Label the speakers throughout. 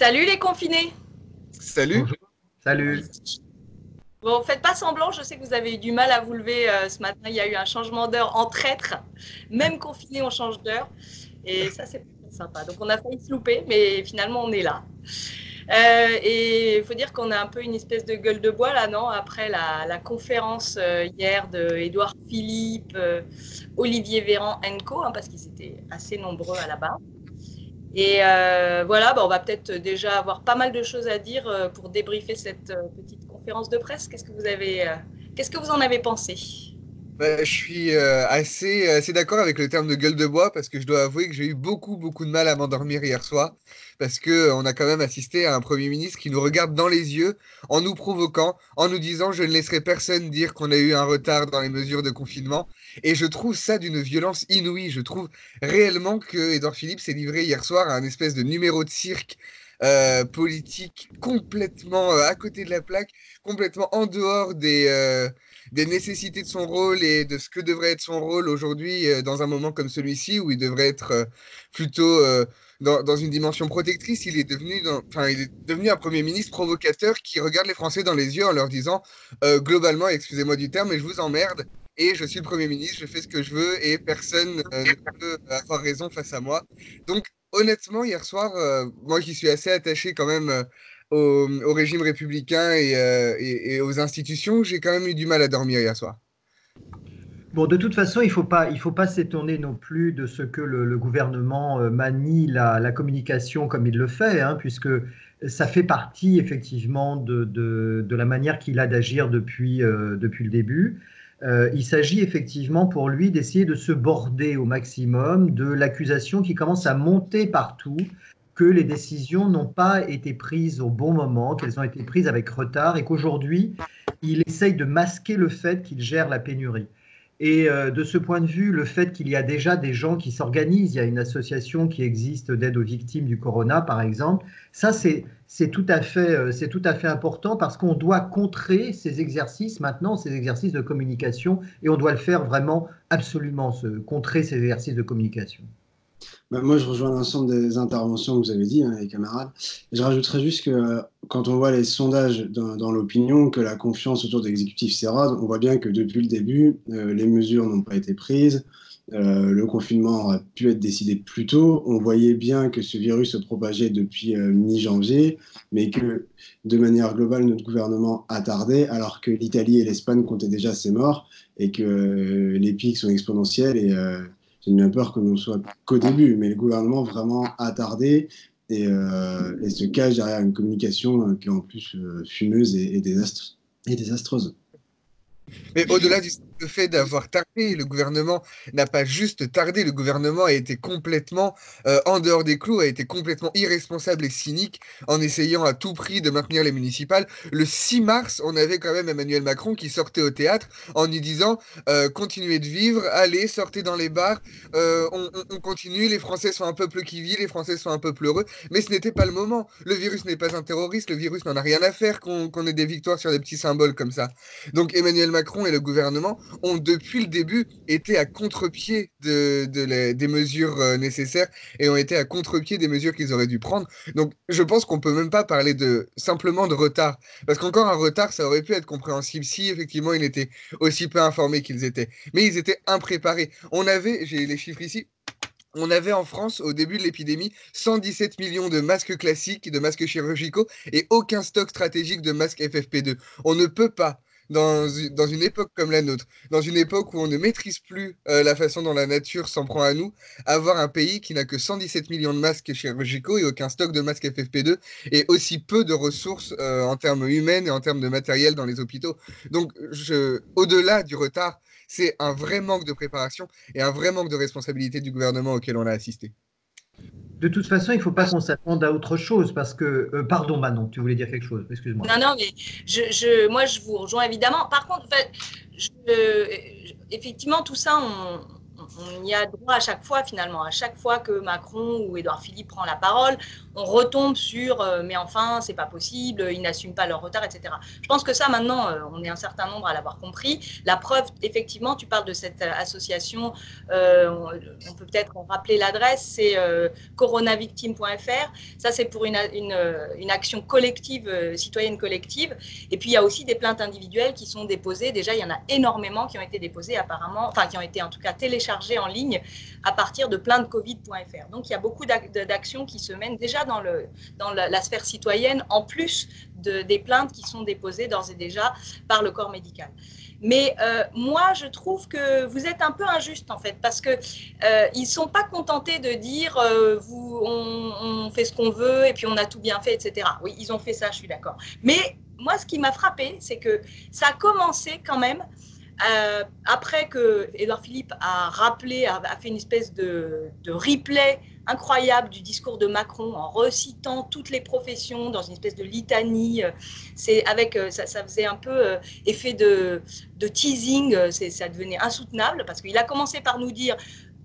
Speaker 1: Salut les confinés.
Speaker 2: Salut.
Speaker 3: Bonjour. Salut.
Speaker 1: Bon, faites pas semblant, je sais que vous avez eu du mal à vous lever ce matin. Il y a eu un changement d'heure en traître. Même confinés, on change d'heure. Et ça, c'est pas sympa. Donc, on a failli se louper, mais finalement, on est là. Et il faut dire qu'on a un peu une espèce de gueule de bois là, non? Après la conférence hier de Édouard Philippe, Olivier Véran et co, parce qu'ils étaient assez nombreux à la barre. Et voilà, on va peut-être déjà avoir pas mal de choses à dire pour débriefer cette petite conférence de presse. Qu'est-ce que vous en avez pensé?
Speaker 2: Je suis assez d'accord avec le terme de gueule de bois parce que je dois avouer que j'ai eu beaucoup de mal à m'endormir hier soir parce que on a quand même assisté à un Premier ministre qui nous regarde dans les yeux en nous provoquant, en nous disant je ne laisserai personne dire qu'on a eu un retard dans les mesures de confinement. Et je trouve ça d'une violence inouïe. Je trouve réellement que Édouard Philippe s'est livré hier soir à un espèce de numéro de cirque politique complètement à côté de la plaque, complètement en dehors des nécessités de son rôle et de ce que devrait être son rôle aujourd'hui dans un moment comme celui-ci où il devrait être plutôt dans une dimension protectrice. Il est devenu un Premier ministre provocateur qui regarde les Français dans les yeux en leur disant globalement, excusez-moi du terme, mais je vous emmerde et je suis le Premier ministre, je fais ce que je veux et personne ne peut avoir raison face à moi. Donc honnêtement, hier soir, moi qui suis assez attaché quand même au régime républicain et aux institutions, j'ai quand même eu du mal à dormir hier soir.
Speaker 3: Bon, de toute façon, il faut pas s'étonner non plus de ce que le gouvernement manie la communication comme il le fait, hein, puisque ça fait partie effectivement de la manière qu'il a d'agir depuis le début. Il s'agit effectivement pour lui d'essayer de se border au maximum de l'accusation qui commence à monter partout, que les décisions n'ont pas été prises au bon moment, qu'elles ont été prises avec retard et qu'aujourd'hui, il essaye de masquer le fait qu'il gère la pénurie. Et de ce point de vue, le fait qu'il y a déjà des gens qui s'organisent, il y a une association qui existe d'aide aux victimes du corona, par exemple, ça c'est tout à fait important parce qu'on doit contrer ces exercices maintenant, ces exercices de communication, et on doit le faire vraiment absolument, contrer ces exercices de communication.
Speaker 4: Moi, je rejoins l'ensemble des interventions que vous avez dit, hein, les camarades. Je rajouterais juste que quand on voit les sondages dans l'opinion, que la confiance autour de l'exécutif s'érode, on voit bien que depuis le début, les mesures n'ont pas été prises, le confinement aurait pu être décidé plus tôt. On voyait bien que ce virus se propageait depuis mi-janvier, mais que de manière globale, notre gouvernement a tardé, alors que l'Italie et l'Espagne comptaient déjà ses morts et que les pics sont exponentiels j'ai bien peur que nous ne soyons qu'au début, mais le gouvernement vraiment a tardé et se cache derrière une communication qui est en plus fumeuse et désastreuse.
Speaker 2: Mais au-delà du simple fait d'avoir tardé, le gouvernement n'a pas juste tardé, le gouvernement a été complètement en dehors des clous, a été complètement irresponsable et cynique en essayant à tout prix de maintenir les municipales. Le 6 mars, on avait quand même Emmanuel Macron qui sortait au théâtre en lui disant continuez de vivre, allez, sortez dans les bars, on continue, les Français sont un peuple qui vit, les Français sont un peuple heureux, mais ce n'était pas le moment. Le virus n'est pas un terroriste, le virus n'en a rien à faire qu'on ait des victoires sur des petits symboles comme ça. Donc Emmanuel Macron et le gouvernement ont depuis le début été à contre-pied des mesures nécessaires et ont été à contre-pied des mesures qu'ils auraient dû prendre. Donc je pense qu'on peut même pas parler simplement de retard. Parce qu'encore un retard, ça aurait pu être compréhensible si effectivement ils étaient aussi peu informés qu'ils étaient. Mais ils étaient impréparés. J'ai les chiffres ici, on avait en France, au début de l'épidémie, 117 millions de masques classiques, de masques chirurgicaux, et aucun stock stratégique de masques FFP2. On ne peut pas, dans une époque comme la nôtre, dans une époque où on ne maîtrise plus la façon dont la nature s'en prend à nous, avoir un pays qui n'a que 117 millions de masques chirurgicaux et aucun stock de masques FFP2, et aussi peu de ressources en termes humains et en termes de matériel dans les hôpitaux. Donc, au-delà du retard, c'est un vrai manque de préparation et un vrai manque de responsabilité du gouvernement auquel on a assisté.
Speaker 3: De toute façon, il ne faut pas qu'on s'attende à autre chose parce que, pardon Manon, tu voulais dire quelque chose, excuse-moi.
Speaker 1: Non, mais moi, je vous rejoins évidemment. Par contre, effectivement, tout ça, on y a droit à chaque fois finalement. À chaque fois que Macron ou Édouard Philippe prend la parole, on retombe sur mais enfin, c'est pas possible, ils n'assument pas leur retard, etc. Je pense que ça, maintenant, on est un certain nombre à l'avoir compris. La preuve, effectivement, tu parles de cette association, on peut peut-être rappeler l'adresse, c'est coronavictime.fr. Ça, c'est pour une action collective, citoyenne collective. Et puis, il y a aussi des plaintes individuelles qui sont déposées. Déjà, il y en a énormément qui ont été déposées apparemment, enfin, qui ont été en tout cas téléchargées en ligne à partir de plaintecovid.fr. Donc, il y a beaucoup d'actions qui se mènent déjà dans la sphère citoyenne, en plus des plaintes qui sont déposées d'ores et déjà par le corps médical. Mais moi, je trouve que vous êtes un peu injuste, en fait, parce qu'ils ne sont pas contentés de dire on fait ce qu'on veut et puis on a tout bien fait, etc. Oui, ils ont fait ça, je suis d'accord. Mais moi, ce qui m'a frappé, c'est que ça a commencé quand même après que Édouard Philippe a rappelé, a fait une espèce de replay incroyable du discours de Macron en recitant toutes les professions dans une espèce de litanie. Ça faisait un peu effet de teasing, ça devenait insoutenable parce qu'il a commencé par nous dire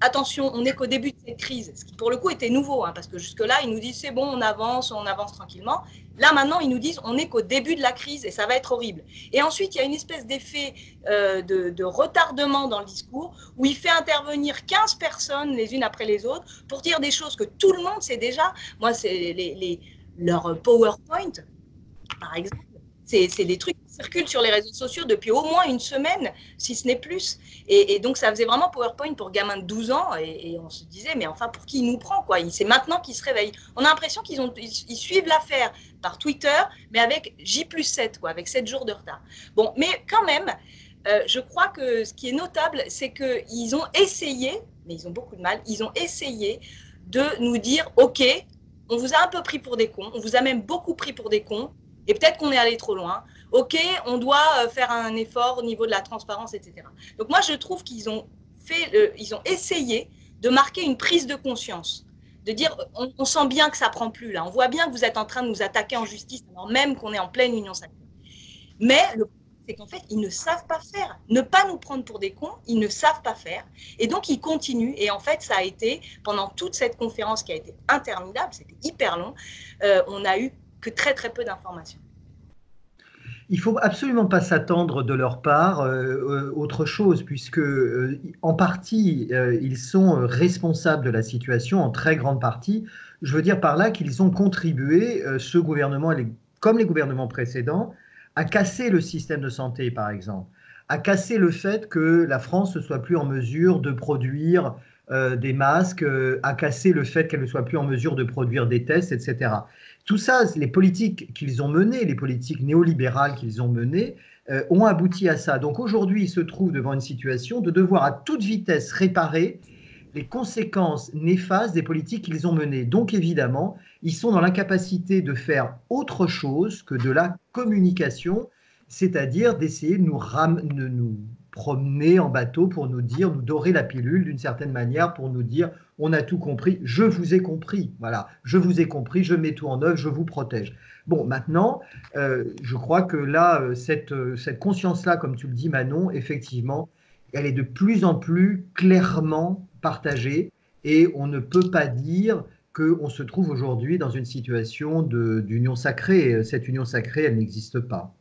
Speaker 1: attention, on n'est qu'au début de cette crise, ce qui pour le coup était nouveau, hein, parce que jusque-là, ils nous disent c'est bon, on avance tranquillement. Là, maintenant, ils nous disent on n'est qu'au début de la crise et ça va être horrible. Et ensuite, il y a une espèce d'effet de retardement dans le discours où il fait intervenir 15 personnes les unes après les autres pour dire des choses que tout le monde sait déjà. Moi, c'est leur PowerPoint, par exemple. C'est des trucs qui circulent sur les réseaux sociaux depuis au moins une semaine, si ce n'est plus. Et donc, ça faisait vraiment PowerPoint pour gamins de 12 ans. Et on se disait, mais enfin, pour qui il nous prend, quoi? C'est maintenant qu'ils se réveillent. On a l'impression qu'ils suivent l'affaire par Twitter, mais avec J+7, quoi, avec 7 jours de retard. Bon, mais quand même, je crois que ce qui est notable, c'est qu'ils ont essayé, mais ils ont beaucoup de mal, ils ont essayé de nous dire, OK, on vous a un peu pris pour des cons, on vous a même beaucoup pris pour des cons, et peut-être qu'on est allé trop loin. OK, on doit faire un effort au niveau de la transparence, etc. Donc moi, je trouve qu'ils ont ils ont essayé de marquer une prise de conscience, de dire, on sent bien que ça prend plus là, on voit bien que vous êtes en train de nous attaquer en justice, alors même qu'on est en pleine union sacrée. Mais le problème, c'est qu'en fait, ils ne savent pas faire. Ne pas nous prendre pour des cons, ils ne savent pas faire. Et donc, ils continuent. Et en fait, ça a été, pendant toute cette conférence qui a été interminable, c'était hyper long, on n'a eu que très, très peu d'informations.
Speaker 3: Il ne faut absolument pas s'attendre de leur part autre chose, puisque en partie, ils sont responsables de la situation, en très grande partie. Je veux dire par là qu'ils ont contribué, ce gouvernement, comme les gouvernements précédents, à casser le système de santé, par exemple, à casser le fait que la France ne soit plus en mesure de produire des masques, à casser le fait qu'elle ne soit plus en mesure de produire des tests, etc. Tout ça, les politiques qu'ils ont menées, les politiques néolibérales qu'ils ont menées, ont abouti à ça. Donc aujourd'hui, ils se trouvent devant une situation de devoir à toute vitesse réparer les conséquences néfastes des politiques qu'ils ont menées. Donc évidemment, ils sont dans l'incapacité de faire autre chose que de la communication, c'est-à-dire d'essayer de nous promener en bateau pour nous dire, nous dorer la pilule d'une certaine manière pour nous dire on a tout compris, je vous ai compris, voilà, je vous ai compris, je mets tout en œuvre, je vous protège. Bon, maintenant, je crois que là, cette conscience-là, comme tu le dis Manon, effectivement, elle est de plus en plus clairement partagée et on ne peut pas dire qu'on se trouve aujourd'hui dans une situation d'union sacrée. Cette union sacrée, elle n'existe pas.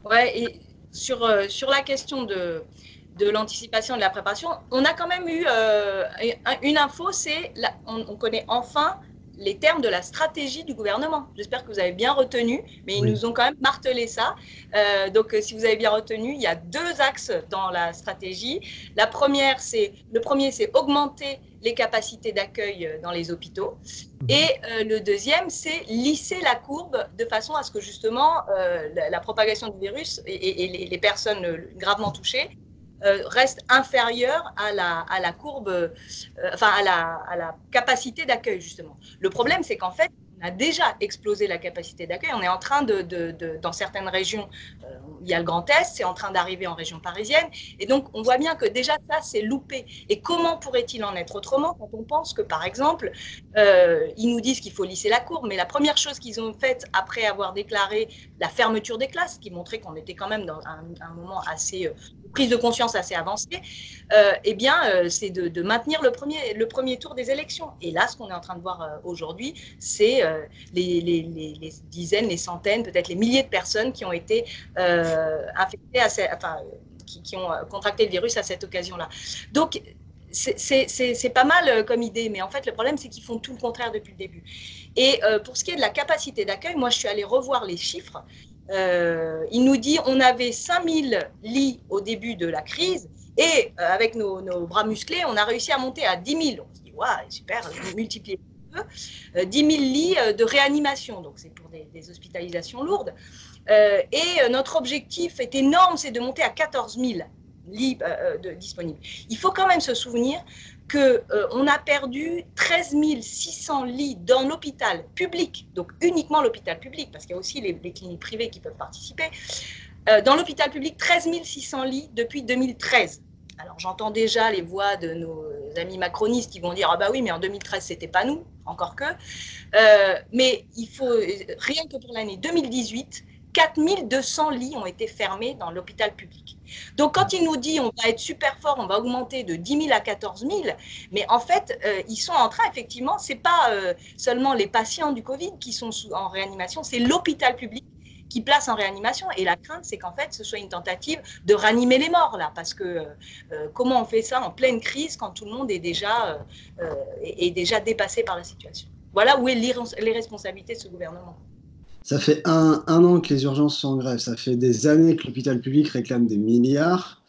Speaker 1: Ouais, et sur la question de l'anticipation, de la préparation, on a quand même eu une info, c'est on connaît enfin les termes de la stratégie du gouvernement. J'espère que vous avez bien retenu, mais ils nous ont quand même martelé ça. Donc, si vous avez bien retenu, il y a 2 axes dans la stratégie. Le premier, c'est augmenter les capacités d'accueil dans les hôpitaux. Et le deuxième, c'est lisser la courbe de façon à ce que justement la propagation du virus et les personnes gravement touchées reste inférieure à la courbe, enfin à la capacité d'accueil justement. Le problème, c'est qu'en fait, on a déjà explosé la capacité d'accueil. On est en train dans certaines régions, il y a le Grand Est, c'est en train d'arriver en région parisienne. Et donc, on voit bien que déjà ça, c'est loupé. Et comment pourrait-il en être autrement quand on pense que, par exemple, ils nous disent qu'il faut lisser la courbe, mais la première chose qu'ils ont faite après avoir déclaré la fermeture des classes, qui montrait qu'on était quand même dans un moment assez, prise de conscience assez avancée, eh bien, c'est de maintenir le premier tour des élections. Et là, ce qu'on est en train de voir aujourd'hui, c'est les dizaines, les centaines, peut-être les milliers de personnes qui ont été infectées, qui ont contracté le virus à cette occasion-là. Donc, c'est pas mal comme idée, mais en fait, le problème, c'est qu'ils font tout le contraire depuis le début. Et pour ce qui est de la capacité d'accueil, moi, je suis allée revoir les chiffres. Il nous dit on avait 5000 lits au début de la crise et avec nos bras musclés, on a réussi à monter à 10 000. On se dit, waouh, super, multiplier par 2. 10 000 lits de réanimation, donc c'est pour des hospitalisations lourdes. Et notre objectif est énorme, c'est de monter à 14 000 lits disponibles. Il faut quand même se souvenir qu'on a perdu 13 600 lits dans l'hôpital public, donc uniquement l'hôpital public, parce qu'il y a aussi les cliniques privées qui peuvent participer. Dans l'hôpital public, 13 600 lits depuis 2013. Alors j'entends déjà les voix de nos amis macronistes qui vont dire « Ah bah oui, mais en 2013, c'était pas nous, encore que ». Mais il faut, rien que pour l'année 2018, 4200 lits ont été fermés dans l'hôpital public. Donc, quand il nous dit on va être super fort, on va augmenter de 10 000 à 14 000, mais en fait, ils sont en train, effectivement, ce n'est pas seulement les patients du Covid qui sont en réanimation, c'est l'hôpital public qui place en réanimation. Et la crainte, c'est qu'en fait, ce soit une tentative de ranimer les morts, là, parce que comment on fait ça en pleine crise quand tout le monde est déjà dépassé par la situation? Voilà où est l'irresponsabilité de ce gouvernement.
Speaker 4: Ça fait un an que les urgences sont en grève. Ça fait des années que l'hôpital public réclame des milliards.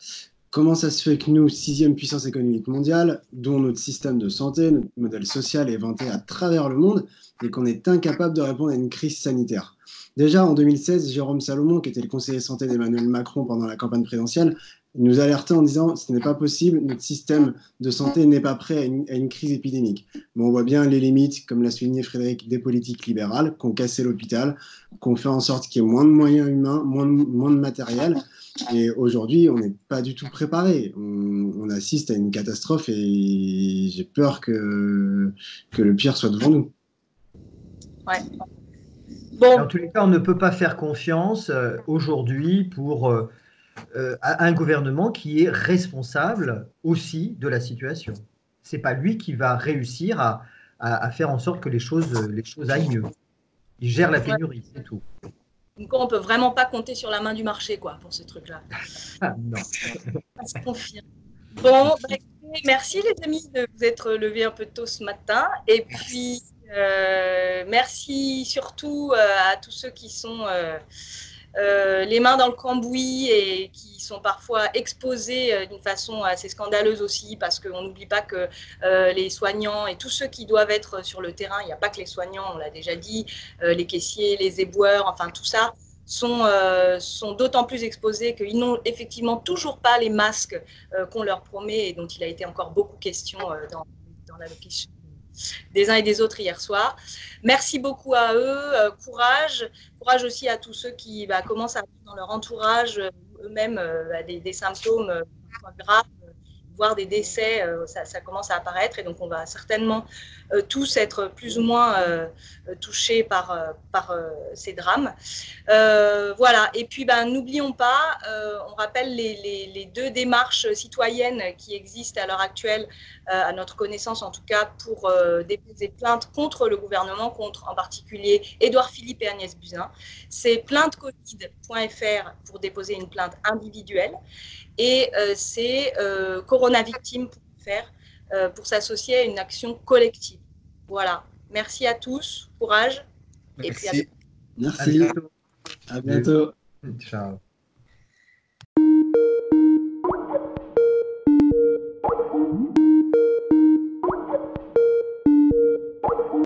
Speaker 4: Comment ça se fait que nous, 6e puissance économique mondiale, dont notre système de santé, notre modèle social est vanté à travers le monde, et qu'on est incapable de répondre à une crise sanitaire? Déjà, en 2016, Jérôme Salomon, qui était le conseiller santé d'Emmanuel Macron pendant la campagne présidentielle, nous alertait en disant « ce n'est pas possible, notre système de santé n'est pas prêt à une crise épidémique ». Mais on voit bien les limites, comme l'a souligné Frédéric, des politiques libérales qui ont cassé l'hôpital, qui ont fait en sorte qu'il y ait moins de moyens humains, moins de matériel. Et aujourd'hui, on n'est pas du tout préparé. On assiste à une catastrophe et j'ai peur que le pire soit devant nous.
Speaker 1: Ouais. Bon.
Speaker 3: En tous les cas, on ne peut pas faire confiance aujourd'hui pour un gouvernement qui est responsable aussi de la situation. Ce n'est pas lui qui va réussir à faire en sorte que les choses aillent mieux. Il gère la pénurie, c'est tout.
Speaker 1: Donc on ne peut vraiment pas compter sur la main du marché quoi, pour ce truc-là.
Speaker 3: Ah, non.
Speaker 1: Ça se confirme. Bon, bah, écoutez, merci les amis de vous être levés un peu tôt ce matin. Et puis, merci surtout à tous ceux qui sont les mains dans le cambouis et qui sont parfois exposés d'une façon assez scandaleuse aussi, parce qu'on n'oublie pas que les soignants et tous ceux qui doivent être sur le terrain, il n'y a pas que les soignants, on l'a déjà dit, les caissiers, les éboueurs, enfin tout ça, sont d'autant plus exposés qu'ils n'ont effectivement toujours pas les masques qu'on leur promet et dont il a été encore beaucoup question dans l'allocution des uns et des autres hier soir. Merci beaucoup à eux, courage aussi à tous ceux qui commencent à avoir dans leur entourage eux-mêmes des symptômes graves, voire des décès, ça commence à apparaître et donc on va certainement tous être plus ou moins touchés par ces drames. Voilà, et puis n'oublions pas, on rappelle les 2 démarches citoyennes qui existent à l'heure actuelle, à notre connaissance en tout cas, pour déposer plainte contre le gouvernement, contre en particulier Édouard Philippe et Agnès Buzyn. C'est plaintecovid.fr pour déposer une plainte individuelle et c'est coronavictime.fr pour s'associer à une action collective. Voilà, merci à tous, courage.
Speaker 2: Merci.
Speaker 1: Et puis à bientôt.
Speaker 4: Merci. À bientôt.
Speaker 3: Ciao.